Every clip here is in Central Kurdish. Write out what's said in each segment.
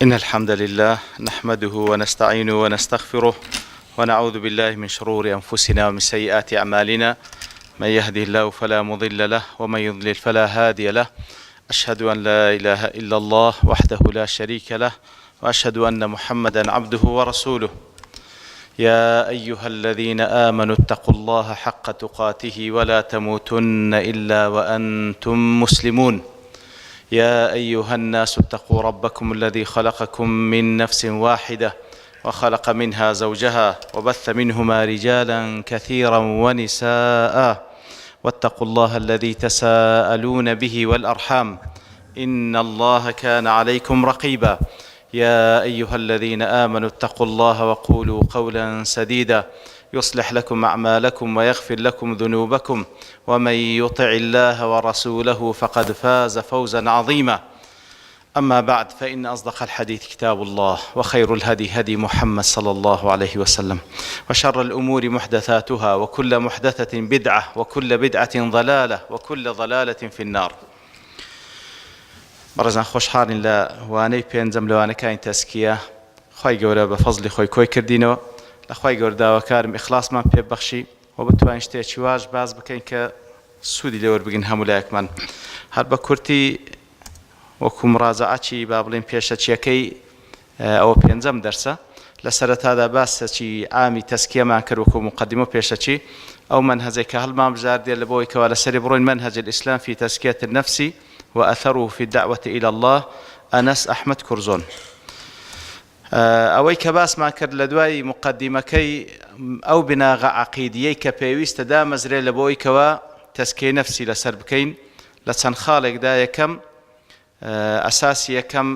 إن الحمد لله نحمده ونستعينه ونستغفره ونعوذ بالله من شرور أنفسنا ومن سيئات أعمالنا. من يهده الله فلا مضل له ومن يضلل فلا هادي له. أشهد أن لا إله إلا الله وحده لا شريك له وأشهد أن محمدا عبده ورسوله. يا أيها الذين آمنوا اتقوا الله حق تقاته ولا تموتن إلا وأنتم مسلمون. يا أيها الناس اتقوا ربكم الذي خلقكم من نفس واحدة وخلق منها زوجها وبث منهما رجالا كثيرا ونساء واتقوا الله الذي تساءلون به والأرحام إن الله كان عليكم رقيبا. يا أيها الذين آمنوا اتقوا الله وقولوا قولا سديدا يصلح لكم أعمالكم ويغفر لكم ذنوبكم ومن يطع الله ورسوله فقد فاز فوزا عظيما. أما بعد فإن أصدق الحديث كتاب الله وخير الهدي هدي محمد صلى الله عليه وسلم وشر الأمور محدثاتها وكل محدثة بدعة وكل بدعة ضلالة وكل ضلالة في النار. بەڕێزان خۆشحاڵین لە وانەی پێنجەم لەوانەکانی تەزکیە. خوای گەورە بە فەزڵی خۆی کۆی کردینەوە، لە خوای گەورە داواکارم ئیخلاسمان پێبەخشی و بتوانین شتێکی واش باز بکەین کە سوودی لێوەربگرین هەموو لایەکمان. هەر بە کورتی وەکو مڕاجەعەتی با بڵێن پێشەچیەکەی ئەوە پێنجەم دەرسە. لە سەرەتادا باسێکی عامی تەزکیەمان کرد وەکو مقدمە و پێشەچی ئەو منهەجەی کە هەڵمان بژاردێ لە بۆی کەوا لەسەری بڕۆین منهج الإسلام في تزكية النفس وأثره في الدعوة إلى الله أنس أحمد كرزون. ئەوەی کە باسمان کرد لە دوای مقدمەکەی ئەو بناغە عەقیدیەی کە پێویستە دامەزرێ لە بۆی کەوا تەزکیەی نەفسی لەسەر بکەین. لە چەند خاڵێکدا یەکەم ئەساسی یەکەم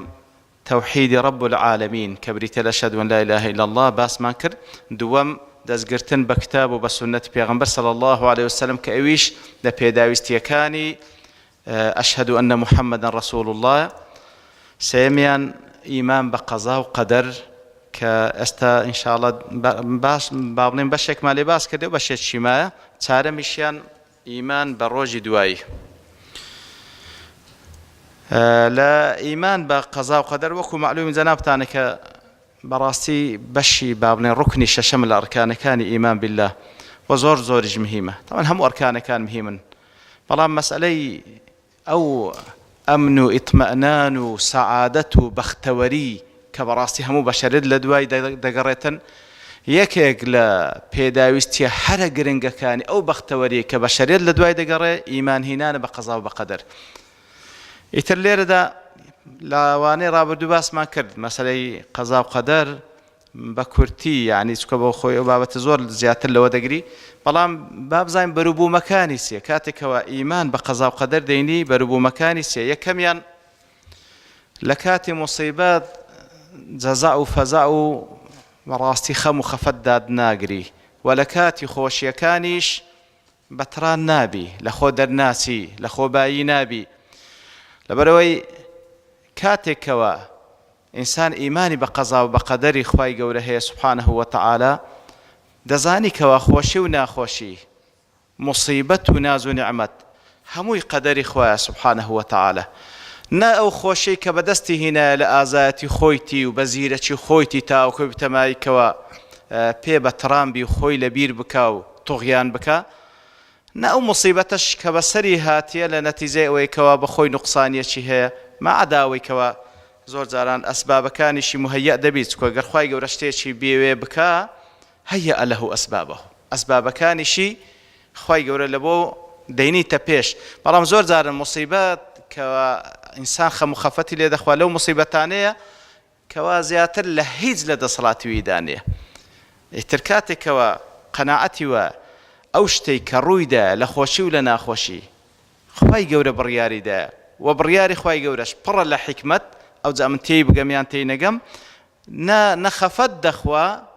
تەوحیدی رب العالمین کە بریتە لە ئەشهەدو ئەن لا إله إلا الله باسمان کرد. دووەم دەستگرتن بە کتاب و بە سونەتی پێغەمبەر صلی الله عليه وسلم کە ئەویش لە پێداویستیەکانی أشهد أن محمدا رسول الله. سيميان إيمان بقضاء وقدر كأستا إن شاء الله باش بابلين بشك ما لباس كده بشك شماية تارة مشيان إيمان بروج دواي. لا إيمان بقضاء وقدر وكو معلوم زنابتاني ك براستي بشي بابلين ركني شمل أركان كان إيمان بالله وزور زورج مهمة. طبعا هم أركان كان مهما بلان مسألة أو أمن اطمئنان سعادة بختوري كبراستي همو بشرد لدواي دقريتن يكيك لا بيداويستي حرق رنگا كاني أو بختوري كبشرد لدواي دقري إيمان هنان بقضاء وبقدر. يترلير دا لاواني رابردو باس ما كرد مسألة قضاء وقدر بكورتي يعني سكبو خوي وبابة زور زيادة لو دقري بەڵام بابزانین بەروبوومەکانی سێ کاتێکەوە ئیمان بە قەزا و قەدەر دەینی بەروبوومەکانی سێ. یەکەمیان لە کاتی موسیبەت جەزا و فەزا و بەڕاستی خەم و خەفەت داد ناگری و لە کاتی خۆشیەکانیش بەتران نابی، لە خۆ دەرناسی، لە خۆبایی نابی. لەبەرەوەی کاتێکەوە ئینسان ئیمانی بە قەزا و بە قەدەری خوای گەورە هەیە سوبحانەه وتەعالا دەزانی کەوا خۆشی و ناخۆشی مصیبەت و ناز و نعمەت هەمووی قەدەری خوایە سوبحانەه وتەعالا. نا ئەو خۆشەی کە بەدەستی هێنایە لە ئازایەتی خۆیتی و بە زیرەکی خۆیتی تاوەکو بتەمایکەوە پێ بە تڕامبی و خۆی لەبیر بکا و تۆغیان بکا. نا ئەو مصیبەتەش کە بەسەری هاتیە لە نەتیجەی ئەوەی کەوا بەخۆی نوقسانیەکی هەیە مەعەداوەی کەوا زۆر جاران ئەسبابەکانیشی مهەیە دەبیت کە گەر خوای گەورە شتێکی بێوێ بکا هيا له أسبابه أسباب كانشي خوي جورا لبو ديني تبيش برام زور زار المصيبات كإنسان مخفتي لي دخوا لو مصيبة تانية كوازيات لهيج لدى صلاة ويدانية تركاتي كوا قناعتي و أوشتي كرويدا لخوشي ولا ناخوشي خوي جورا برياري دا وبرياري خوي جورش برا لحكمة أو زامنتي بقميانتي نقم نخفت دخوا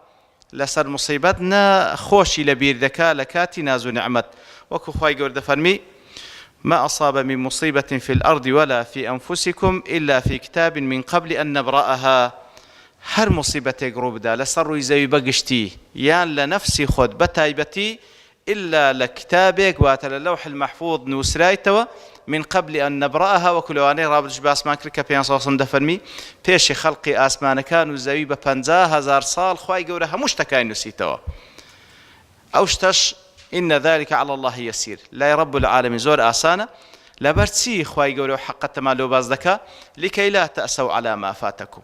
لسر مصيبت نا خوشي لبير ذكاء لكاتي ناز نعمت. وكو خواي قورد فرمي ما أصاب من مصيبة في الأرض ولا في أنفسكم إلا في كتاب من قبل أن نبرأها. هر مصيبة يقرب دا لسر يزوي بقشتي يان لنفسي خود بتايبتي إلا لكتابك واتل اللوح المحفوظ نوسرايتوا من قبل أن نبرأها وكلواني رابطش باسمان كركا بيان صوصم دفرمي بيش خلقي آسمان كانوا زوي بپنزاه هزار صال خواهي قورها مشتكاين نسيتوا أوشتش إن ذلك على الله يسير لا رب العالمين زور آسانة لبرتسي خواهي قوروا حقا ما لو بازدكا لكي لا تأسوا على ما فاتكم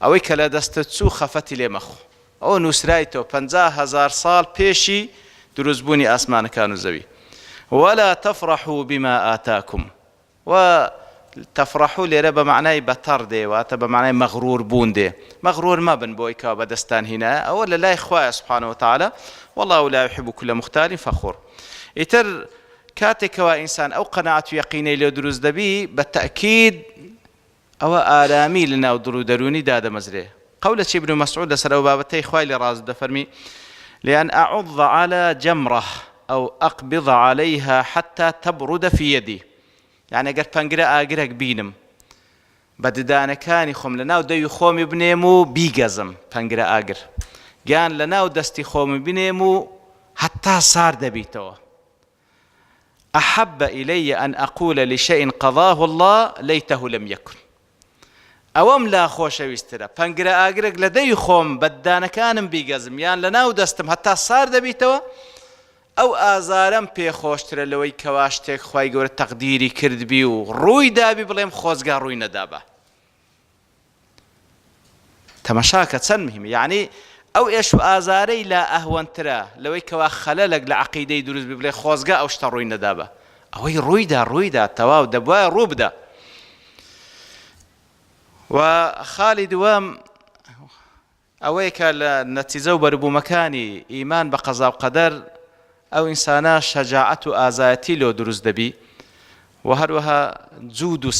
أويك لا دستتسو خفتي لمخو أو نسرايتو 50,000 صال بيشي دروزبوني آسمان كانوا زوي ولا تفرحوا بما آتاكم وتفرحوا لربا معناي بطر دي واتبا معناي مغرور بون دي مغرور ما بن بويكا بدستان هنا أولا لا إخوة سبحانه وتعالى والله لا يحب كل مختال فخور إتر كاتك وإنسان أو قناعة يقيني لو دروز دبي بالتأكيد أو آرامي لنا ودرو دروني دادا مزري قولة ابن مسعود لسر بابتي إخوة لراز دفرمي لأن أعض على جمرة أو أقبض عليها حتى تبرد في يدي يعني أقر بانقرأ أقرأ بينم بددانا كان يخوم لنا ودو يخوم بنيمو بيقزم بانقرأ أقر قان لنا ودستي خوم بنيمو حتى صار دبيتو أحب إلي أن أقول لشيء قضاه الله ليته لم يكن أوام لا خوش ويسترا بانقرأ أقرأ لدي خوم بدانا كان بيقزم يعني لنا ودستم حتى صار دبيتو أو آزارم پێ خۆشترە لەوەی کەوا شتێک خوای گەورە تەقدیری کردبی و ڕووی دابی بڵێم خۆزگا ڕووی نەدابە تەماشاکە چەند مهمە یعنی ئەو ئێش و ئازارەی لا ئەهوەنترە لەوەی کەوا خەلەلێک لە عەقیدەی دروست بی بڵێ خۆزگا ئەو شتە ڕووی نەدابە ئەوەی ڕوویدا تەواو دەبوایە ڕوو بدە و خاڵی دووەم ئەوەیە کە لە نەتیجە و بەربوومەکانی ئیمان بە قەزا و قەدەر أو إنسانا شجاعة آزاتي لو دروز دبي وهروها جود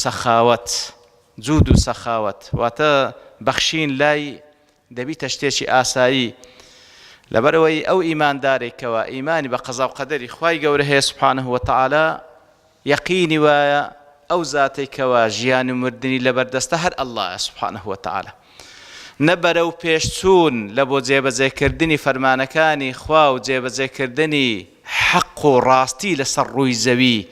سخاوت واتا بخشين لاي دبي تشتيشي آسائي لبروي أو إيمان داري كوا إيماني بقضاء وقدر خواي قوله سبحانه وتعالى يقيني ويا أو ذاتي كوا جيان مردني لبردستهر الله سبحانه وتعالى نبرو پێشچوون لە بۆ جێبەجێکردنی فەرمانەکانی خوا و جێبەجێکردنی حەق و ڕاستی لەسەر ڕووی زەوی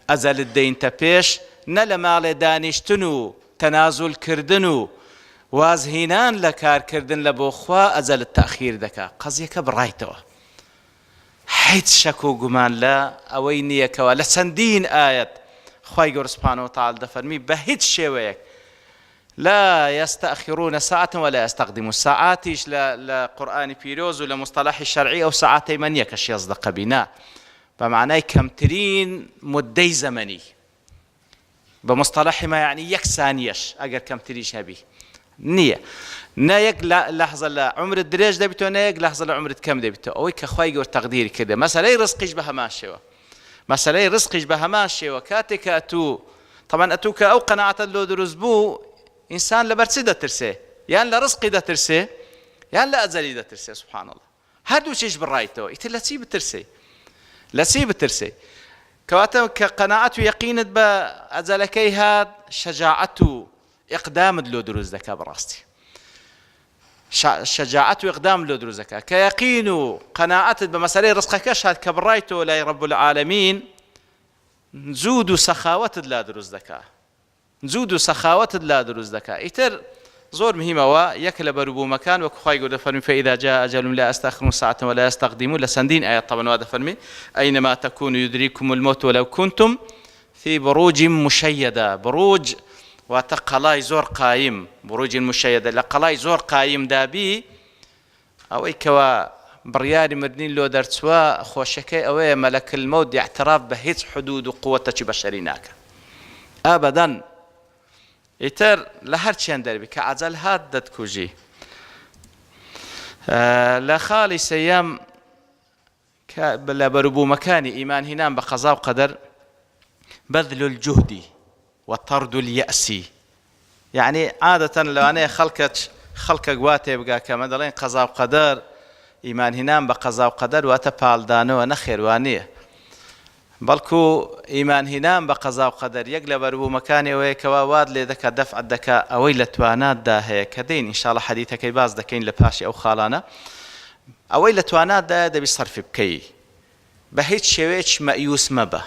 ئەزەلت دەینتە پێش نە لە ماڵێ دانیشتن و تەنازولکردن و وازهینان لە کارکردن لە بۆ خوا ئەزەلت تەخیر دەکا قەزیەکە بڕایتەوە هیچ شەک و گومان لە ئەوەی نییە کەوا لە چەندین ئایەت خوای گەورە سوبحانەهو وتەعاڵە دەفەرمی بە هیچ شێوەیەک لا يستأخرون ساعة ولا يستقدمون ساعاتيش لقرآن بيروز ولا مصطلح الشرعي أو ساعتي من يكش يصدق بنا بمعنى كمترين مدي زمني بمصطلح ما يعني يك ثانيش أجر كمتريش هبي نية نايك لحظة لعمر الدريج دبيتو نايك لحظة لعمر كم دبيتو أو كخواي ور تقديري كده مثلا رزقش بها ماشية مثلا رزقش بها ماشية وكاتك أتو طبعا أتوك أو قناعة لو درزبو إنسان لبرسي دا ترسي يعني لرزقي دا ترسي يعني لأزلي دا ترسي سبحان الله هادو شيش برايتو إتي لسي بترسي كواتا كقناعة يقين بأزلكي هاد شجاعة إقدام لو دروز دكا براستي شجاعة إقدام لو دروز دكا كيقين قناعة بمسألة رزقك هاد كبرايتو لا رب العالمين نزود سخاوة لا دروز دكا نزود سخاوة لا دروز دكا إتر زور مهمة ويكل بربو مكان وكخواي قد فرمي فإذا جاء أجل لا أستأخرون ساعة ولا يستقدمون لسندين آيات طبعا وهذا فرمي أينما تكونوا يدريكم الموت ولو كنتم في بروج مشيدة بروج وتقلاي زور قايم بروج مشيدة لقلاي زور قايم دابي أو إكوا برياري مدنين لو درتوا خوشكي أو ملك الموت اعتراف بهيج حدود وقوة بشريناك أبدا إتر لهرچیان دربی که عجل هاد داد کجی لخالی سیام که لبربو مكان إيمان هنام بقضاء وقدر بذل الجهد وطرد اليأس يعني عادة لو أنا خلق قواتي بقى كما دلين قضاء وقدر إيمان هنام بقضاء وقدر واتبال دانو ونخير وانيه بلكو إيمان هنام بقضاء وقدر يقلب ربو مكاني ويكوا واد لذكا دفع الدكا أويل توانات دا هي كدين إن شاء الله حديثك يباز دكين لباشي أو خالانا أويل توانات دا بيصرف بكي بهيت شويش مأيوس مبا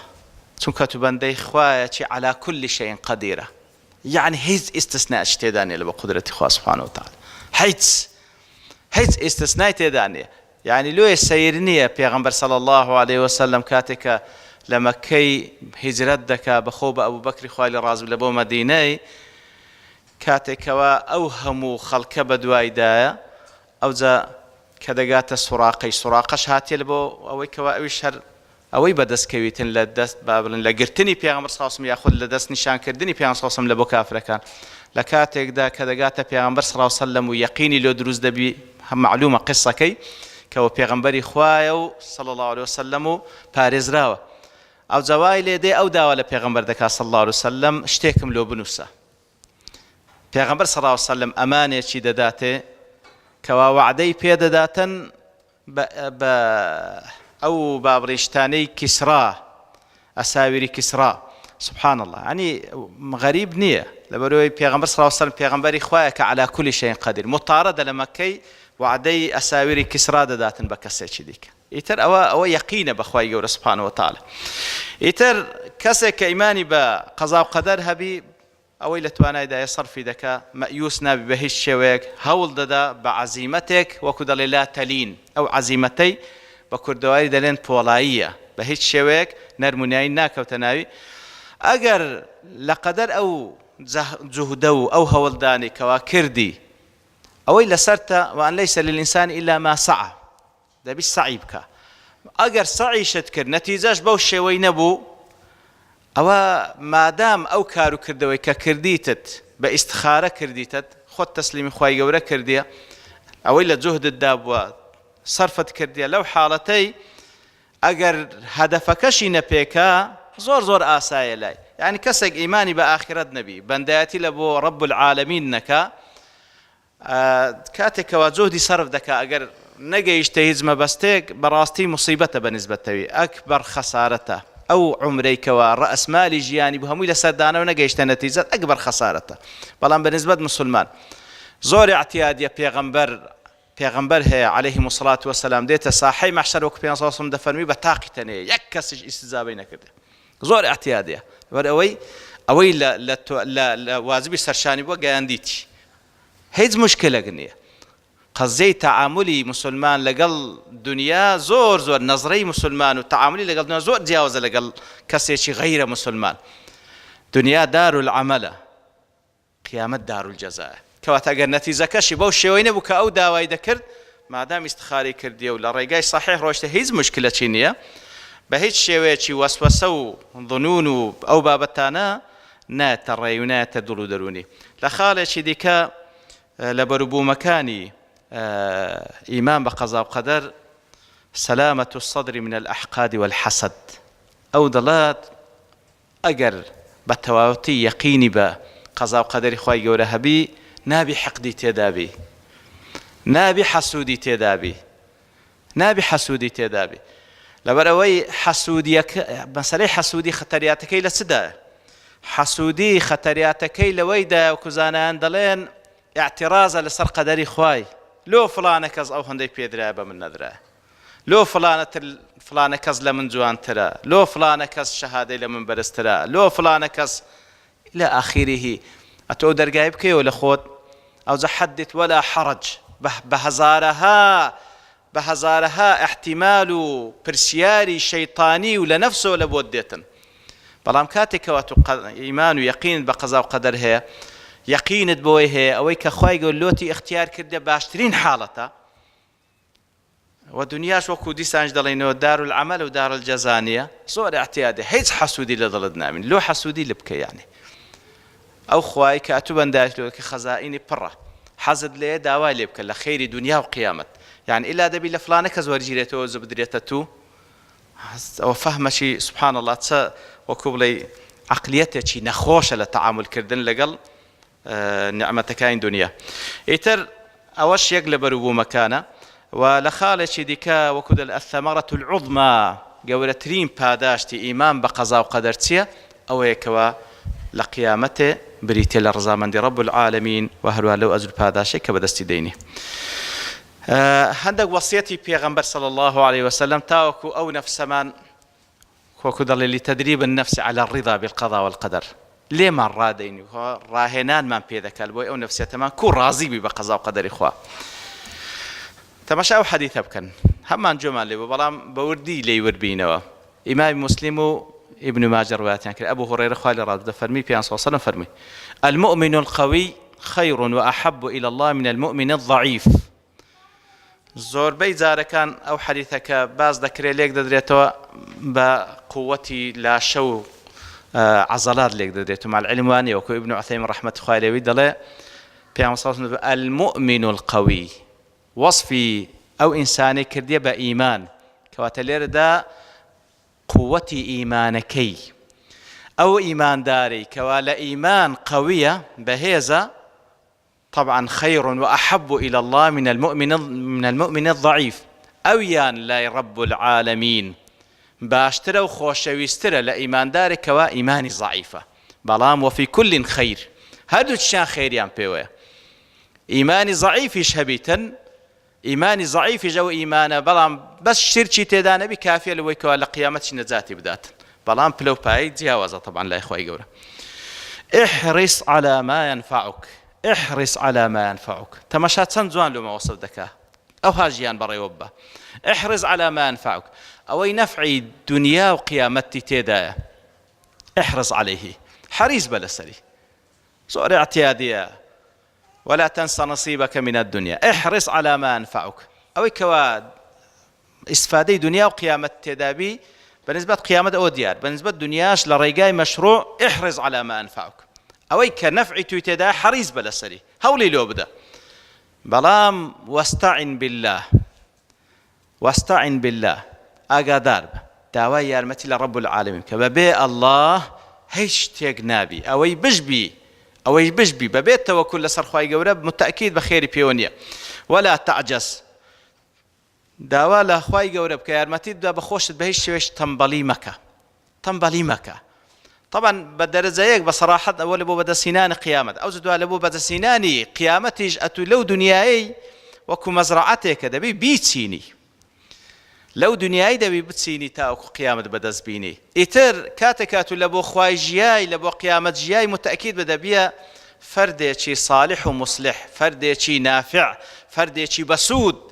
چونکە تو بەندەی خوایەکی على كل شيء قديرة، يعني هیچ استثناء تێدا نیە لە بە قودرەتی خوا سبحانه وتعالى، هیچ استثناء تێدا نیە. يعني لۆ سەیر نییە پێغەمبەر صلى الله عليه وسلم کاتێکە لە مەککەی هیجرەت دەکا بەخۆ بە ئەبوو بەکری خوای لە ڕازی لە بۆ مەدینەی، کاتێکەوە ئەو هەموو خەڵکە بە دوایدایە ئەوجا کە دەگاتە سوراقەش هاتیە لە بۆ ئەوەی کەوا ئەویش هەر ئەوەی بەدەستکەویتن لە دەست با بڵێن لە گرتنی پێغەمبەر صلی الله عليه وسلم یاخود لە دەست نیشانکردنی پێغەمبەر صلی الله عليه وسلم لە بۆ کافرەکان، لە کاتێکدا کە دەگاتە پێغەمبەر صلی الله عليه وسلم و یەقینی لۆ دروست دەبی، هەم معلومە قسەکەی کەوە پێغەمبەری خوایە و صلی الله عليه وسلم و پارێزراوە، ئەو جەوای لێدێ ئەو داوا لە پێغەمبەر دەکا صلی الله عليه وسلم شتێکم لۆ بنووسە. پێغەمبەر صلی الله عليه وسلم ئەمانێکی دەداتێ کەوا وعدەی پێدەداتن بە ئەو بابڕیشتانەی کیسرا، ئەساویری کیسرا، سبحان الله. يعني غەریب نییە لەبەرەوەی پێغەمبەر صلی الله عليه وسلم پێغەمبەری خوایە کە على كل شيء قدير، متارەدە لە مەککەی وعدەی ئەساویری کیسرا دەداتن بە کەسێکی دیکە. ئیتر ئەوە یەقینە بەخوای گەورە سبحانه وتعالى. ئیتر کەسێک کە ئیمانی بە قەزا و قەدەر هەبی ئەوەی لە توانایدایە سەرفی دەکا، مەئیوس نابی بە هیچ شێوەیەک، هەوڵ دەدا بە عەزیمەتێک، وەکو دەڵێ لا تەلین، ئەو عەزیمەتەی بە کوردەواری دەڵێن پۆڵاییە، بە هیچ شێوەیەک نەرمونایی ناکەوتە ناوی. ئەگەر لە قەدەر ئەو جوهدە و ئەو هەوڵدانی کەوا کردی ئەوەی لەسەرتە، وأن ليس للإنسان إلا ما سعى، دەبی سعی بکە. ئەگەر سعیشت کرد نەتیجەش بەو شێوەی نەبوو، ئەوە مادام ئەو کار و کردەوەی کە کردیتت بە ئیستخارە کردیتت، خۆت تەسلیمی خوای گەورە کردیە، ئەوەی لە جوهدتدا بووە سەرفت کردیە، لەو حاڵەتەی ئەگەر هەدەفەکەشی نەپێکا زۆر ئاسایە لای. یعنی کەسێک ئیمانی بە ئاخرەت نەبی، بەندایەتی لە بۆ ڕەب العالەمین نەکا، کاتێکەوە جوهدی سەرف دەکا، ئەگەر نەگەیشتە هیچ مەبەستێک بەڕاستی مصیبەتە بەنسبەتەوی، ئەکبەر خەسارەتە. ئەو عمرەیکەوە ڕەئسمالی ژیانی بوو هەمووی لەسەردانەوە نەگەیشتە نەتیجەت، ئەکبەر خەسارەتە. بەڵام بەنسبەت مسلمان زۆر اعتیادیە پێغەمبەر هەیە عەلەیهیمو الصەلاة وەسەلام، دێتە ساحەی مەحشەر وەکو پێغەمبەر صلی الله عەلەیهی وسەلەم دەفەرمی بە تاقی تەنەیە، یەک کەسیش ئیستیجابەی نەکردێ، زۆر اعتیادیە. ئەوەی لە واجبی سەرشانی بووە گەیاندیتی، هیچ مشکلێک نییە. قەزەی تەعاملی مسلمان لەگەڵ دنیا زۆر نەزرەی مسلمان و تەعاملی لەگەڵ دنیا زۆر جیاوازە لەگەڵ کەسێکی غەیرە مسلمان. دنیا دارولعەمەلە، قیامەت دارولجەزایە. کەواتە ئەگەر نەتیجەکەشی بەو شێوەی نەبوو کە ئەو داوای دەکرد، مادام ئیستخاری کردیە و لە ڕێگای صحیح ڕۆیشتە، هیچ مشکلەکی نییە. بە هیچ شێوەیەکی وەسوەسە و ظنون و ئەو بابەتانە ناتە ڕێی و ناتە دڵ و دەرونی. لە خاڵێکی دیکە لە بەروبوومەکانی ئیمان بە قەزا و قەدەر سەلامەة الصەدر من الأحقاد والحەسەد، ئەو دەڵات ئەگەر بە تەواوەتی یەقینی بە قەزا و قەدەری خوای گەورە هەبی، نابی حەقدی تێدابی، نابی حەسوودی تێدابی، لەبەر ئەوەی مەسەلەی حەسوودی خەتەریاتەکەی لە چدایە؟ حەسوودی خەتەریاتەکەی لەوەیدا وەکو زانایان دەڵێن اعتراضە لەسەر قەدەری خوای. لۆ فڵانە کەس ئەو هەندەی پێدرایە بە من نەدرایە، لۆ فڵانە کەس لە من جوانترە، لۆ فڵانە کەس شەهادەی لە من بەرزترە، لۆ فڵانە کەس إلى آخره. ئەتۆ دەرگای بکەیەوە لە خۆت، ئەوجا حەدت وەلا حەرەج، بە هەزارەها احتیمال و پرسیاری شەیطانی و لە نەفسەوە لە بۆت دێتن. بەڵام کاتێکەوە تو ئیمان و یەقینت بە قەزا و قەدەر هەیە، یەقینت بۆی هەیە ئەوەی کە خوای گەورە لۆتی اختیار کردە باشترین حاڵەتە، و دنیاش وەکو دیسانج دەڵێنەوە دارولعەمەل و دارولجەزا، زۆر اعتیادە، هیچ حەسوودی لە دڵت نامین، لۆ حەسوودی لە بکە. یعنی ئەو خوای کە ئەتوو بەندایش لۆ کە خەزائینی پڕە، حەزت لێ داوای لێ بکە لە خەیری دنیا و قیامەت. یعنی ئیلا دەبی لە فڵانە کەس وەرگیرێتەوە زە بدرێتە تو، ئەوە فەهمەشی سوبحان الله چە وەکو بڵێ عەقلیەتێکی نەخۆشە لە تەعاملکردن لەگەڵ نعمەتەکانی دنیا. ئیتر ئەوەش یەک لە بەروبوومەکانە. و لە خاڵێکی دیکە وەکو دەڵێن الثەمەرەة العوظما، گەورەترین پاداشتی ئیمان بە قەزا و قەدەر چییە؟ ئەوەیەکەوە لە قیامەتێ بریتێ لە ڕزامەندی ڕەب العالەمین و هەروە لەو ئەجر پاداشەی کە بەدەستی دەینێ. هەندێک وەسیەتی پێغەمبەر صلی الله عليه وسلم تاوەکو ئەو نەفسەمان وكدر لتدريب النفس على الرضا بالقضاء والقدر ليه ما رادين راهنان ما بيدك البوي أو نفسية تمام كون راضي بقضاء وقدر إخوة تماشى أو حديث بكن همان جمال لي وبرام بوردي لي وربينوا إمام مسلم ابن ماجه روايات يعني أبو هريرة خالي رضي فرمي بيان صلى الله عليه وسلم فرمي المؤمن القوي خير وأحب إلى الله من المؤمن الضعيف زور بيزار كان أو حديثك باز ذكري ليك دريتوا بقوتي لا شو عضلات ليك دريتوا مع العلم واني وكو ابن عثيمين رحمة الله عليه ودله بيان صلى الله عليه وسلم المؤمن القوي وصفي أو إنساني كردية بإيمان كواتلير دا قوتي إيمانكي أو إيمان داري كوالا إيمان قوية بهذا طبعا خير وأحب إلى الله من المؤمن الضعيف أو يان لا رب العالمين باشترى وخوشويسترى لإيمان داري كوا إيماني ضعيفة بلام وفي كل خير هادو تشان خير يان بيوه إيماني ضعيف يشهبيتن إيماني ضعيف جو إيمانه بلام بس شركي تدانا بكافية لو يكوا لقيامتش نزاتي بدات بلام بلو باي جاوزة طبعا لا إخوة يقوله احرص على ما ينفعك احرص على ما ينفعك تمشات سنزوان لما وصل ذكاء أو هاجيان بري وبا احرص على ما ينفعك أو نفعي الدنيا وقيامتي تدايا احرص عليه حريص بلسري صور اعتيادية ولا تنسى نصيبك من الدنيا احرص على ما ينفعك أو كوا استفادي دنيا وقيامة تدابي بالنسبة قيامة أو ديار بالنسبة دنياش لريقاي مشروع احرص على ما ينفعك أو كنفع تويتدا حريص بلسري هولي لو بدا بلام واستعن بالله أقادار داوي يارمتي لرب العالمين كبابي الله هيش تيق نابي أو بجبي ببيت توكل لسر خواي قورب متأكيد بخير بيونيا ولا تعجز داوا لخواي قورب كيارمتي دا بخوشت بهيش شويش تنبلي مكة طبعا بدر زيك بصراحة أول أبو بدا سنان قيامة أو زدوا لأبو بدا سناني قيامتي أتو لو دنياي وكو مزرعتك دبي بيتسيني لو دنياي دبي بتسيني تاو قيامة بدا زبيني إتر كاتكاتو لأبو خواي جياي لأبو قيامة جياي متأكيد بدا بيا فردي صالح ومصلح فردي نافع فردي بسود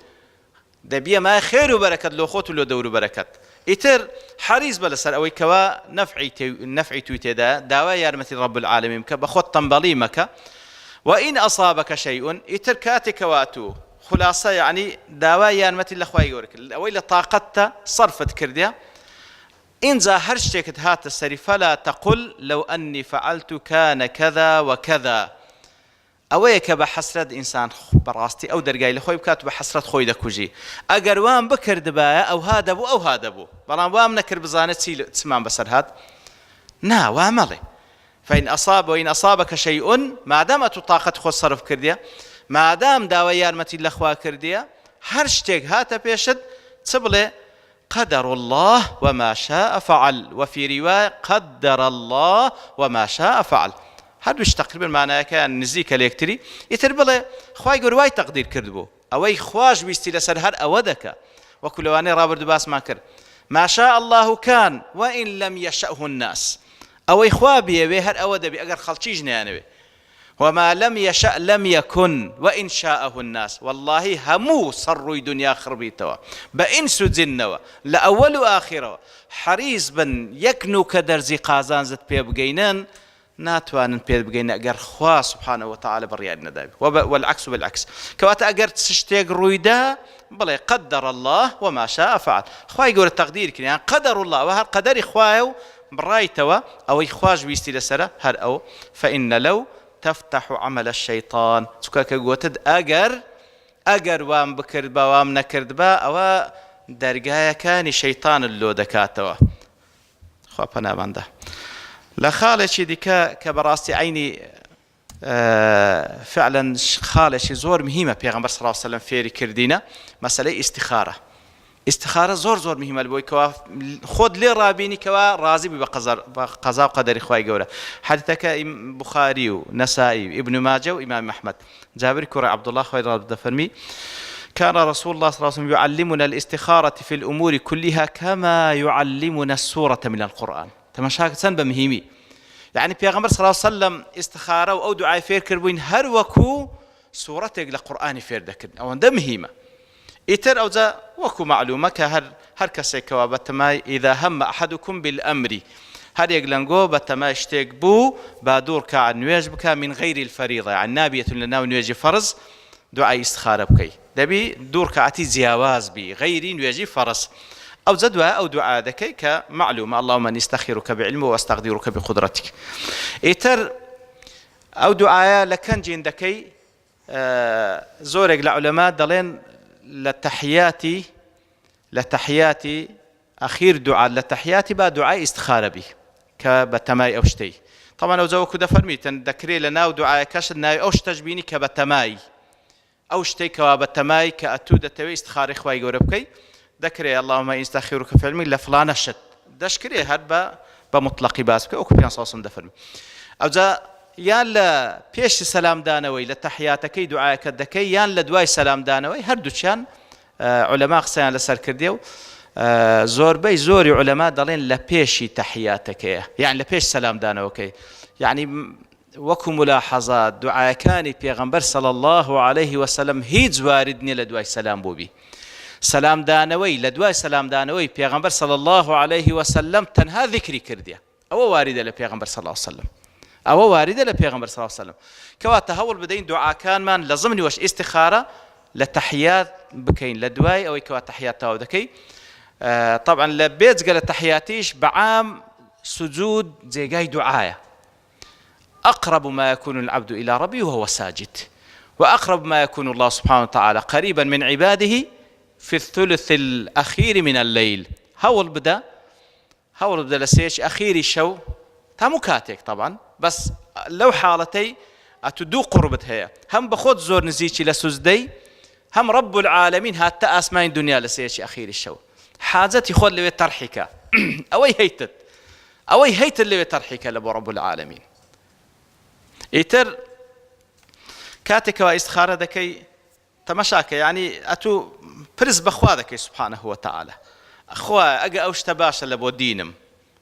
دبي ما خير وبركة لو خوت ولو دور بركة إتر حريص بلسر أو كوا نفعي تويتدا داوا يارمتي رب العالمين كبخوت تنبلي مكة وإن أصابك شيء إتر كاتكواتو خلاصة يعني داوا يارمتي لخواي يورك أو إلا طاقتها صرفت كرديا إن زاهرشتك هات السري فلا تقل لو أني فعلت كان كذا وكذا أويك بحسرة إنسان براستي أو درجاي لخوي بكات بحسرة خوي دكوجي أجر وام بكر دبايا أو هذا بو برام وام نكر بزانة تسمع بسر هاد نا وامله فإن أصابك شيء ما دام طاقة خو صرف كرديا ما دام داويار متي لخوا كرديا هرشتك هات بيشد تبله قدر الله وما شاء فعل وفي رواية قدر الله وما شاء فعل هادوش تقريبا معناه كان نزيك الكتري يتربله خواي قرواي تقدير كردبو اوي خواج بيستي لسر هر اودك وكل واني رابر دباس ما كر ما شاء الله كان وان لم يشأه الناس اوي خوابي به هر اود بي اگر خلشي جنانه وما لم يشأ لم يكن وان شاءه الناس والله همو صروا دنيا خربيتوا بانس جنوا لاول واخره حريص بن يكنو كدرزي قازان زت بيبغينن ناتوانن پێ بگەینە ئەگەر خوا سبحانه وتعالى بڕیار نەداوێت والعكس بالعكس کەواتە ئەگەر شتێک ڕوویدا بڵێ قدر الله وما شاء فعل خوای گەورە تەقدیر کردیان قدر الله و هەر قەدەری خوایە و بڕایتەوە ئەوەی خواش ویستی لەسەرە هەر ئەو فإن لو تفتح عمل الشيطان چونکە کە گوتت ئەگەر وام بکرد بە وام نەکرد بە ئەوە دەرگایەکانی شەیطان لۆ دەکاتەوە خوا پەناماندا لخالشي ديكا كبراستي عيني فعلا خالشي زور مهمة بيغمبر صلى الله عليه وسلم فيري كردينا مسألة استخارة زور مهمة لبوي كوا خود لي رابيني كوا راضي بقضاء وقدر إخوائي قوله حدثك بخاري ونسائي ابن ماجه وإمام أحمد جابر كرة عبد الله خوي رضي فرمي كان رسول الله صلى الله عليه وسلم يعلمنا الاستخارة في الأمور كلها كما يعلمنا السورة من القرآن. تماشاك سنبه مهمي يعني پیغمبر صلى الله عليه وسلم استخارة أو دعاء فير كربوين هر وكو سورتك لقرآن فير دكن أو ده مهمة. إتر أو ذا وكو معلومة هر كسي كوابتما إذا هم أحدكم بالأمر هر يقلنقو بتما اشتيك بو بادور كا نواج بكا من غير الفريضة يعني نابية لنا ونواجي فرض دعاء استخارة بكي دبي دور كعتي زياواز بي غيري نواجي فرض أو زدوا أو دعاء ذكي كمعلومة اللهم نستخيرك بعلمه واستقدرك بقدرتك. إتر أو دعاء لكن جين ذكي زورق لعلماء دلين لتحياتي أخير دعاء لتحياتي با دعاء استخارة بي كبتماي أوشتي. طبعا لو زوجك ده فرميتن ذكري لنا ودعاء كشد ناي أوش تجبيني كبتماي أوشتي كبتماي كأتودة توي استخارة خواي جوربكي ذكري اللهم استخيرك في علمي لفلان الشت دشكري هاد بمطلق باسك أو كبيان صوصم ده فرمي أو ذا يان لا بيش سلام دانوي لتحياتك دعاء كدكي يان لدواي سلام دانوي هردوشان علماء قسيان لسر كرديو زوري علماء دلين لبيشي تحياتك يعني لبيش سلام دانوكي يعني وكو ملاحظات دعاء كان پیغمبر صلى الله عليه وسلم هيج واردني لدواي سلام بوبي سلام دانوي لدواي سلام دانوي پیغمبر صلى الله عليه وسلم تنها ذكري كرديا او واردة لپیغمبر صلى الله عليه وسلم او واردة لپیغمبر صلى الله عليه وسلم كوا تهول بدين دعاء كان من لازمني وش استخارة لتحيات بكين لدواي او كوا تحيات تاو دكي طبعا لبيت قال تحياتيش بعام سجود زي جاي دعاية أقرب ما يكون العبد إلى ربه وهو ساجد وأقرب ما يكون الله سبحانه وتعالى قريبا من عباده في الثلث الأخير من الليل هول بدأ لسيش أخيري شو تامكاتك طبعا بس لو حالتي أتدو قربتها هم بخود زور نزيتي لسجدي هم رب العالمين هاتا أسماء الدنيا لسيش أخيري الشو حاجتي خود لوي ترحيكا أوي هيت اللي ترحيكا لبو رب العالمين. إتر كاتك واستخارة دكي تمشاك يعني أتو برز بخوا دكي سبحانه وتعالى أخوا أجا أوش تباشا لبو دينم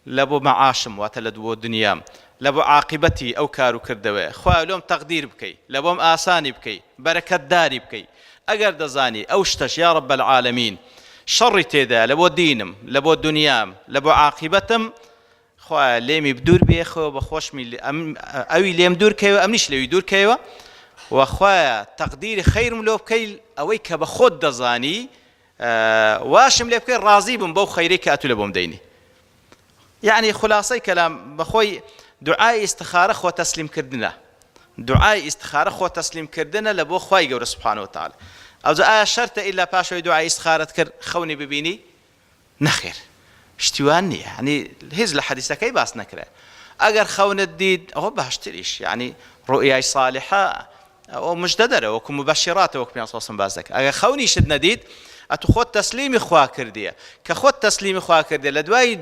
لبو معاشم واتلدو دنيام لبو عاقبتي أو كارو كردوي أخوا لهم تقدير بكي لبوم آساني بكي بركة داري بكي أجر دزاني أوشتش يا رب العالمين شر تيدا لبو دينم لبو دنيام لبو عاقبتم خوا ليمي بدور بيخو بخوش مي اوي ليم دور كيو امنيش لو يدور كيو واخوا تقدير خير ملو بكي اوي كبخود دزاني واشم لي بكي راضي بو خيرك اتو لبوم ديني يعني خلاصي كلام بخوي دعاء استخاره خو تسليم كردنا دعاء استخاره خو تسليم كردنا لبو خوي جور سبحانه وتعالى او ذا شرط الا باشو دعاء استخاره كر خوني ببيني نخير اشتواني يعني هز لحديثك اي باس نكره اگر خون الديد او باشتريش يعني رؤيا صالحه او مجددره وكم مبشرات وكم اصلا بازك اگر خوني شد نديد اتخذ تسليم اخوا كرديه كخذ تسليم اخوا كرديه لدواي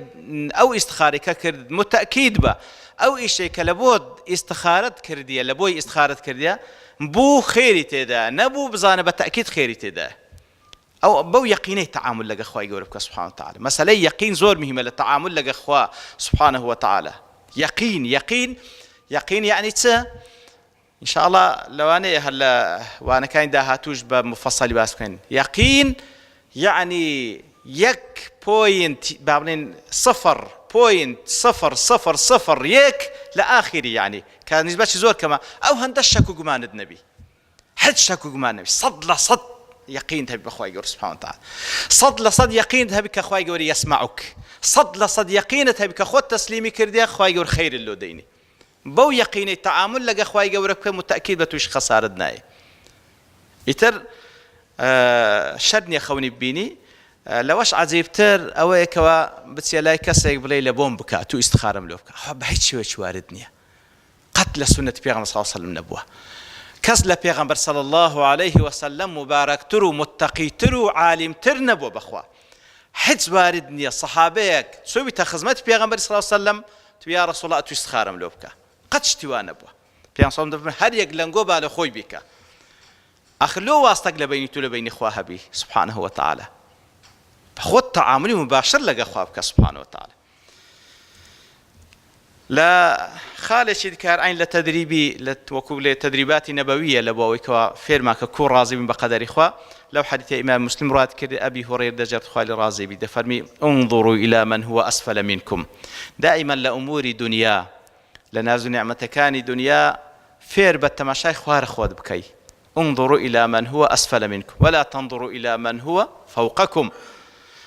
او استخاره كرد متاكيد با او شيء كلبود استخاره كرديه لبوي استخاره كرديه بو خيري تدا نبو بزانه بالتاكيد خيري تدا او بو يقيني تعامل لك اخوي يقولك سبحانه وتعالى مساله يقين زور مهمه للتعامل لك اخوا سبحانه وتعالى يقين يعني ان شاء الله لو انا هلا وانا كاين داهاتوش بمفصل باسكن يقين يعني يك بوينت بابنين 0.000 يك لاخري يعني كان نسبه زور كما او هندشكو جمان النبي حد شكو جمان النبي صد لصد يقين تبي بخواي جور سبحانه وتعالى صد لصد يقين تبي كخواي جور يسمعك صد لصد يقين تبي كخود تسليمي كردي خواي جور خير اللو ديني بو يقيني تعامل لك خواي جورك متاكد بتوش خساره دناي يتر شدني خوني بيني لواش عجيبتر او كوا بتسيلاي كسيك بلي لبوم بكا تو استخاره ملوبك بحيت شوي واردني قتل سنه بيغمبر صلى الله عليه وسلم نبوه كسل بيغمبر صلى الله عليه وسلم مبارك ترو متقي ترو عالم ترنبو بخوا حج واردني صحابيك سوي تخزمت بيغمبر صلى الله عليه وسلم يا رسول الله تو استخاره ملوبك قد اشتوى نبوه بيغمبر صلى الله عليه وسلم هر يق لنقو بالا خوي بك آخر لو واستق لبيني تو لبيني خواها بي سبحانه وتعالى خود تعاملي مباشر لقى خوابك سبحانه وتعالى لا خالش ذكر عين لتدريبي لتوكو لتدريبات نبوية لبويك فيرما ككون راضي بقدر إخوة لو حديث إمام مسلم رواه كرد أبي هريرة دجرت خوالي راضي بدفرمي انظروا إلى من هو أسفل منكم دائما لأمور دنيا لناز نعمة كان دنيا فير بالتماشي خوار خود بكي انظروا إلى من هو أسفل منكم ولا تنظروا إلى من هو فوقكم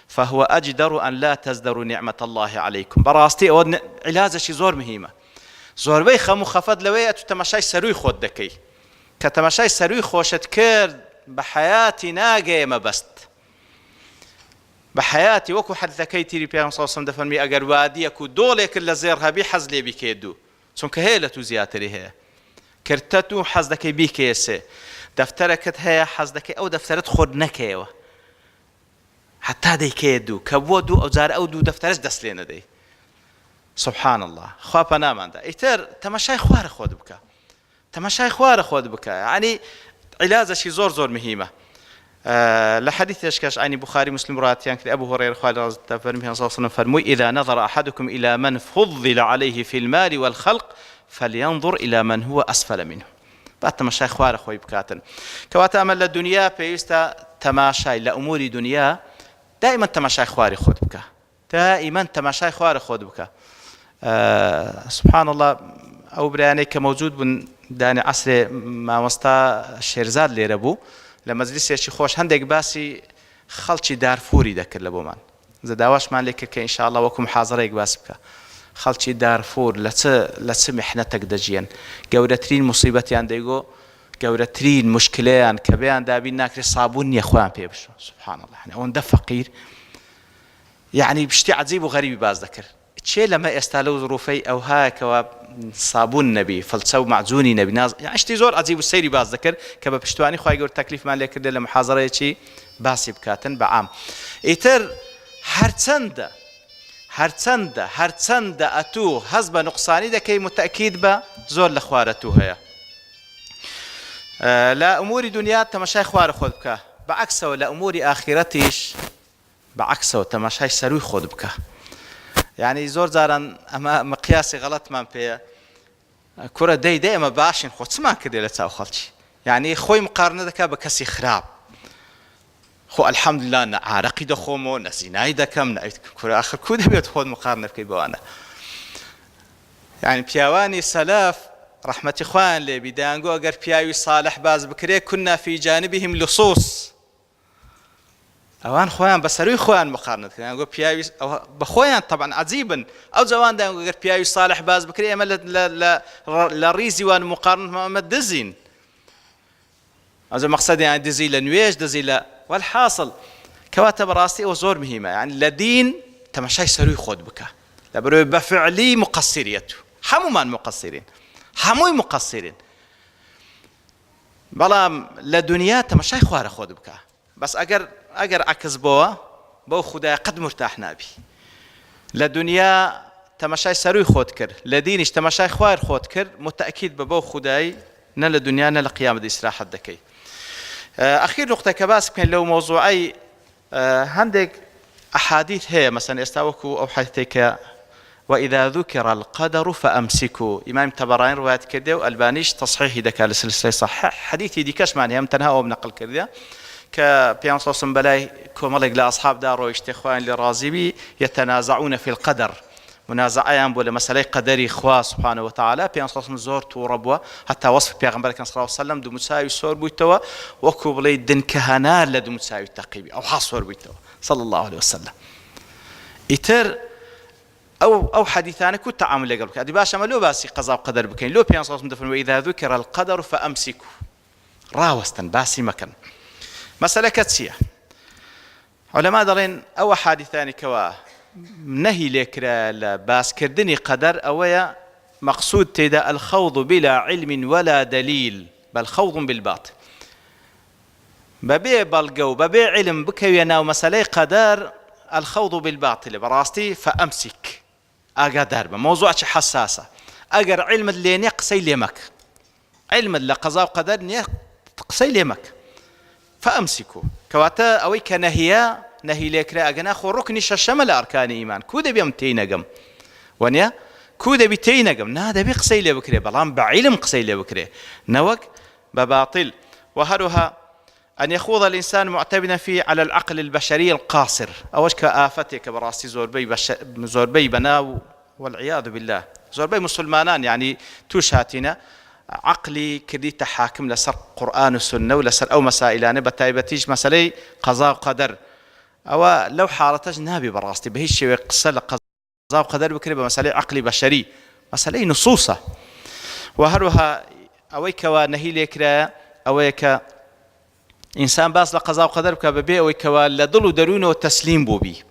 فهو أجدر أن لا تزدروا نعمة الله عليكم براستي أو علاج شي زور مهمة زور بي خمو خفض لوي أتو تماشي سروي خود دكي كتماشي سروي خوشت كرد بحياتي ناقي ما بست بحياتي وكو حد ذكيتي ري بيان صلى الله عليه وسلم دفرمي أقر واديكو دولك اللي زيرها بي حز لي بكيدو چونك هيلتو زياتري هي كرتتو حز دكي بكيسي دفتركت هي حز دكي أو دفترت خود نكيوه حتى دي كيدو كبودو أو زار أو دو دفترش دس لينا دي سبحان الله خواب نام عنده إتر تماشي خوار خود بك تماشي خوار خود بك يعني علاج شي زور مهمة لحديث يشكش عن بخاري مسلم روات يعني أبو هريرة قال رضي الله عنه صلى الله عليه وسلم فرموا إذا نظر أحدكم إلى من فضل عليه في المال والخلق فلينظر إلى من هو أسفل منه بعد تماشي خوار خوي بكاتن كواتا أمل الدنيا بيستا تماشي لأمور دنيا دائما تماشي خواري خود بك دائما تماشي خواري خود بك سبحان الله أو برياني كموجود بن داني عصر ما مستا شيرزاد لي ربو لمجلس شي خوش هندك باسي خلشي دارفوري دكر لبومان زداواش مان لك كإن شاء الله وكم حاضريك باس بك خلشي دارفور لتس محنتك دجيان جورترين مصيبتي عنديغو جورترين مشكلة کە بەیان دابین ناکرێت صابون نییە خۆیان پێ بشۆ سبحان الله يعني ئەوەندە فەقیر يعني بشتي عجيب وغريب باز دەکرد چێ لەمە ئێستا لەو ظروفەی ئەو هایەکەوە صابون نەبی فڵچە و معجونی نەبی ناز يعني شتی زۆر عجیب و سەیری باز دەکرد کە بە پشتوانی خوای گەورە تەکلیفمان لێ کردێ لە محاضەرەیەکی باسی بکاتن بەعام ئیتر هەرچەندە ئەتوو هەز بە نوقسانی دەکەی متەئکید بە زۆر لە خوارەتوو هەیە لا أمور دنيا تماشي خوار خود بك بعكسه ولا أمور آخرتيش بعكسه تماشي سروي خود بك يعني زور زارن أما مقياسي غلط من بيه كرة دي أما باشين خود سما كده لتاو خلشي يعني خوي مقارنة دكا بكسي خراب خو الحمد لله نعارقي دخومو نسيناي دكم كرة آخر كده بيت خود مقارنة بكي بوانا يعني بيواني سلاف رحمة إخوان لي بدانجو أجر بياوي صالح باز بكري كنا في جانبهم لصوص أوان خوان بسروي خوان مقارنة يعني بياوي بخوان طبعا عجيبا أو زمان دانجو أجر بياوي صالح باز بكري أما لا ريزي وان مقارنة ما دزين هذا مقصد يعني دزي لنويش دزي لا والحاصل كواتب راسي وزور مهمة يعني لدين تمشي سروي خود بك لبرو بفعلي مقصريته حمومان مقصرين هموی مقصرين بلام لدنيا تمشي خوار خود بك بس اگر عكس بو خدا قد مرتاح نابي لدنيا تمشي سروي خود كر لدينش تمشي خوار خود كر متأكيد ببو خداي نا لدنيا نا لقيام دي استراحة دكي أخير نقطة كباس كان لو موضوعي هندك أحاديث هي مثلا استوكوا أو حديثك وإذا ذكر القدر فأمسكوا إمام تبراني رواية كردة والبانيش تصحيح دكا لسلسلة صح حديثي دي كاش معنى هم تنها وبنقل كردة كبيان صوص بلاي كومالك لأصحاب دارو اشتخوان لرازبي يتنازعون في القدر منازعيان بولا مسألة قدري إخوة سبحانه وتعالى بيان صوص زورت وربوة حتى وصف بيغمبر كان صلى الله عليه وسلم دو مساوي سور بويتوا وكو بلي دن كهنار لدو مساوي التقيبي أو حصور بويتوا صلى الله عليه وسلم إتر أو حديثان كنت تعامل قبل كذا باش ما لو باسي قضاء وقدر بكين لو بيان صوص مدفن وإذا ذكر القدر فأمسكوا راوستن باسي مكان مسألة كتسية علماء دارين أو حادثان كوا نهي لكرا باس كردني قدر أويا مقصود تيدا الخوض بلا علم ولا دليل بل خوض بالباطل ببيع بلقو ببيع علم بكوينا ومسألة قدر الخوض بالباطل براستي فأمسك أقدر بموضوع حساسة أجر علم اللي نقصي لمك علم اللي قضاء وقدر نقصي لمك فأمسكوا كواتا أوي كنهيا نهي لكرا أجنا خو ركن شمل أركان إيمان كودا بيمتينا جم ونيا كودا بيتينا جم نهذا بقصيلة بكرة بلام بعلم قصيلة بكرة نوك بباطل وهرها أن يخوض الإنسان معتمدا فيه على العقل البشري القاصر أوش كآفتك براسي زوربي بنا والعياذ بالله زوربي مسلمانان يعني توشاتنا عقلي كدي تحاكم لسر قرآن والسنة ولسر أو مسائلان بتايبتيج مسألة قضاء وقدر أو لو حالتج نابي براستي بهي الشيء قصة قضاء وقدر بكرة بمسألة عقلي بشري مسألة نصوصة وهروها أويك ونهي لكرا أويك إنسان باس لقضاء وقدر بكببي أويك ولدلو درونه والتسليم بوبي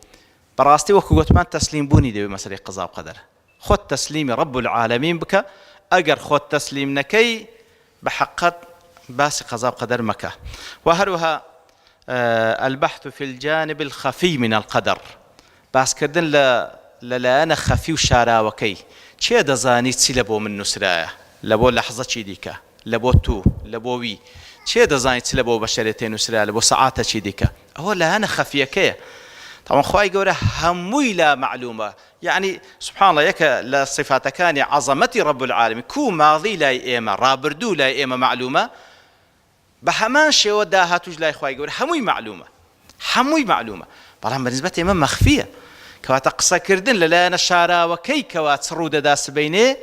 براستي وكوت ما تسليم بوني دي بمسألة قضاء وقدر خد تسليم رب العالمين بك أجر خد تسليم نكي بحقت باس قضاء وقدر مكة وهروها البحث في الجانب الخفي من القدر باس كردن لا أنا خفي وشارع وكي شيء دزاني تسلبو من نسرايا لبو لحظة شي ديكا لبو تو لبو وي شيء دزاني تسلبو بشرتين نسرايا لبو ساعات شي ديكا هو لا أنا خفي كي طبعا خواهي قوله هموي لا معلومة يعني سبحان الله يك لا صفات كان عظمتي رب العالمين كو ماضي لا إيما رابردو لا إيما معلومة بهمان شيء وداها تجلا خواهي قوله هموي معلومة بلان بالنسبة إيما مخفية كوات قصة كردن لا نشارا وكي كوات سرود داس بيني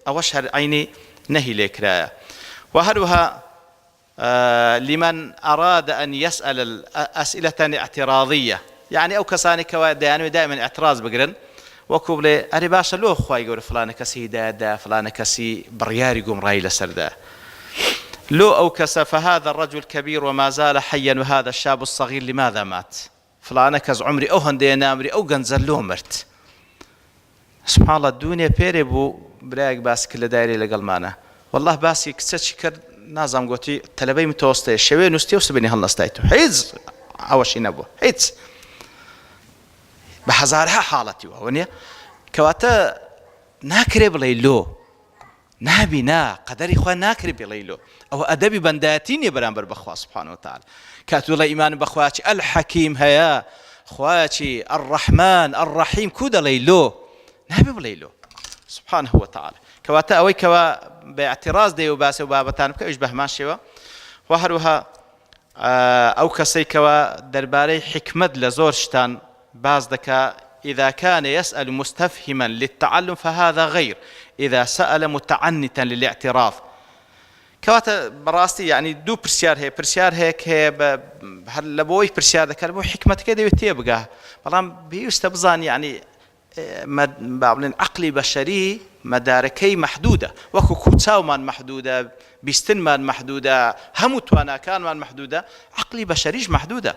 أو أشهر عيني نهي لكرايا وهروها لمن أراد أن يسأل أسئلة اعتراضية يعني أو كساني كواد يعني دائما اعتراض بقرن وكوبلي أري باشا لو خواي يقول فلان كسي دا فلان كسي برياري قوم راي لسردا لو أو كسا فهذا الرجل كبير وما زال حيا وهذا الشاب الصغير لماذا مات فلان كز عمري أو هندي نامري أو جنزلو مرت سبحان الله الدنيا بيربو برايك باس كل دايري لقلمانه والله باس يكسر شكر نازم قوتي تلبي متوسطي شوي نستي وسبني هالنستايتو حيز أوشي نبو حيز بحزارها حالتي وهونيا كواتا ناكري بليلو نابنا قدري خوان ناكري بليلو أو أدبي بنداتيني برانبر بخوا سبحانه وتعالى كاتو الله إيمان بخواتي الحكيم هيا خواتي الرحمن الرحيم كودا ليلو نابي بليلو سبحانه وتعالى كواتا أوي كوا باعتراض ديو باسي وبابتان بك يشبه ماشيوا وهروها أو كسي كوا درباري حكمة لزورشتان باز دكا إذا كان يسأل مستفهما للتعلم فهذا غير إذا سأل متعنتا للاعتراف كواتا براستي يعني دو برسيار هيك هي هل لبوي برسيار ذكر لبوي حكمة كده يتيبقى بلام بيستبزان يعني بعضين عقلي بشري مداركي محدودة وكو كوتساومان محدودة بيستنمان محدودة هموتوانا كانمان محدودة عقلي بشريش محدودة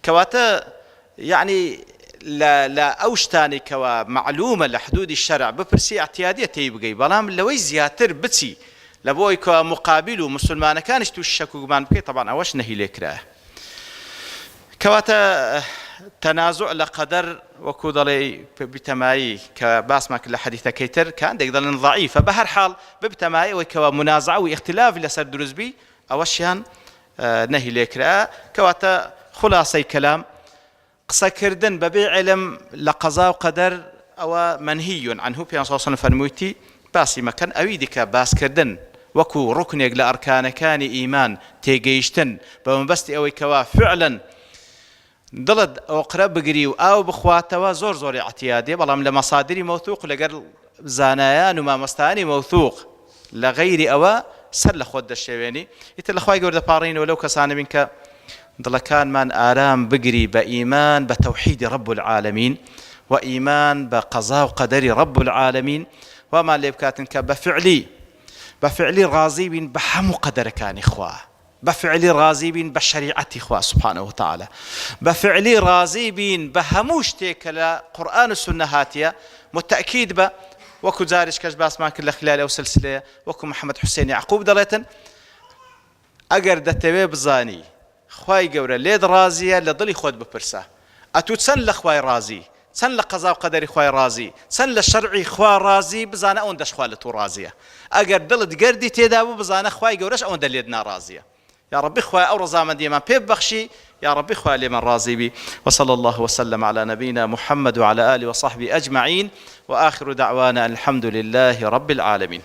كواتا يعني لا أوشتاني كوا معلومة لحدود الشرع ببرسي اعتيادية تيبقى بلام لوي زياتر بتسي لبوي كوا مقابل مسلمان كانش توشكو مان بكي طبعا أوش نهي لكراه كواتا تنازع لقدر وكودلي بتماي كباسمك لحديث كيتر كان دقدر ضعيف فبهر حال بتماي وكوا منازعة واختلاف لسر درزبي أوشيان نهي لكراه كواتا خلاصي كلام قصة كردن ببيع علم لقضاء وقدر أو منهي عنه في أنصاصنا فرمويتي باسي مكان أويدك باس كردن وكو ركن يقل أركان كان إيمان تيجيشتن بمبستي أوي كوا فعلا ضلد أو قرب بقريو أو بخواتوا زور اعتيادي بلام لمصادري موثوق لقر زانيان وما مستاني موثوق لغير أو سل خود الشيواني يتل خواي قرد بارين ولو كسان منك ضلكان من آرام بقري بإيمان بتوحيد رب العالمين وإيمان بقضاء وقدر رب العالمين وما اللي بكاتنك بفعلي راضي بين بحمو قدر كان إخوة بفعلي راضي بين بشريعة إخوة سبحانه وتعالى بفعلي راضي بين بهموش تيكلا قرآن السنة هاتية متأكيد با وكو زارش كجباس ما كل خلال أو سلسلة وكو محمد حسين يعقوب دلتن أقرد تبيب زاني خواي قورة ليد رازية لضلي خود ببرسة أتو تسن لخواي رازي سن لقضاء وقدر خواي رازي سن للشرعي خوا رازي بزانا أون دش خوالتو رازية أجر دلت قردي تداو بزانا خواي قورش أون دليدنا رازية يا ربي خواه أو رزامندي من بيب بخشي يا ربي خواه لمن راضي بي. وصلى الله وسلم على نبينا محمد وعلى آله وصحبه أجمعين، وآخر دعوانا الحمد لله رب العالمين.